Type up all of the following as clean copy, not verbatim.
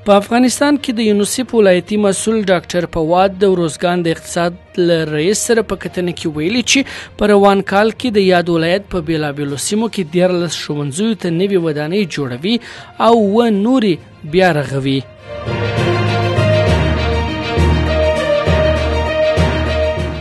په افغانستان کې د یونیسف ولایتي مسؤل ډاکټر فواد د روزګان د اقتصاد له رئیس سره په کتنه کې ویلي چې په روان کال کې د یاد ولایت په بیلابیلو سیمو کې 14 ښوونځیو ته نوې ودانۍ جوړوي او نورې بیا رغوي.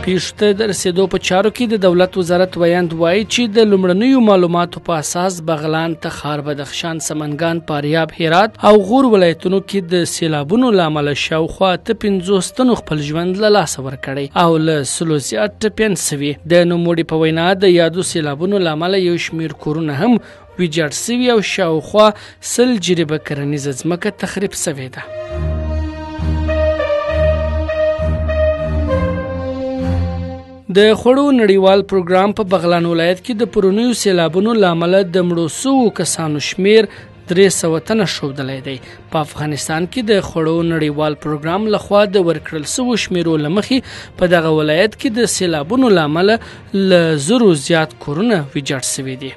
پیښو ته د رسېدو په چارو کې د دولت وزارت ویاند وایي چې د لومړنیو معلوماتو په اساس بغلان، تخار، بدخشان، سمنګان، فاریاب، هرات او غور ولایتونو کې د سیلابونو له امله شاوخوا 50 تنو خپل ژوند له لاسه ورکړی او له 100 زیات ټپیان سوي. د نوموړي په وینا د یادو سیلابونو له امله یو شمېر کورونه هم ویجاړ سوي او شاوخوا 100 جریبه کرنیزه ځمکه تخریب سوې ده. د خوړو نړیوال پروګرام په بغلان ولایت کې د پرونیو سیلابونو له امله د مړو سوو کسانو شمیر 300 تنه ښودلی دی. په افغانستان کې د خوړو نړیوال پروګرام لخوا د ورکړل سوو شمیرو له مخې په دغه ولایت کې د سیلابونو له امله له 100 زیات کورونه ویجاړ سوي دي.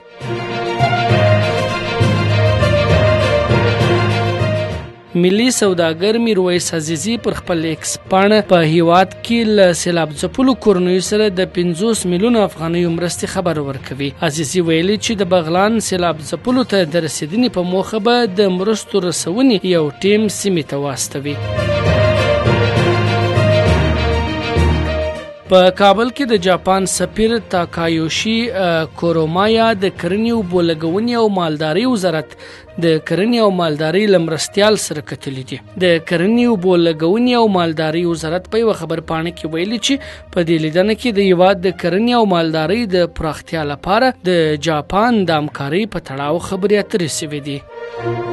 ملي سوداګر میرویس عزیزي پر خپل ایکس پاڼه په هیواد کې له سیلاب ځپلو کورنیو سره د 50 میلیونو افغانیو مرستې خبر ورکوي. عزیزي ویلي چې د بغلان سیلاب ځپلو ته د رسیدنې په موخه به د مرستو رسونې یو ټیم سیمې ته واستوي. په کابل کې د جاپان سفیر تاکایوشي کورومایا د کرنې اوبو لګونې او مالدارۍ وزارت د کرنې او مالدارۍ له مرستیال سره کتلي دي. د کرنې اوبو لګونې او مالدارۍ وزارت په یوه خبرپاڼه کې ویلي چې په دې لیدنه کې د هیواد د کرنې او مالدارۍ د پراختیا لپاره د جاپان د همکارۍ په تړاو خبرې اترې شوې دي.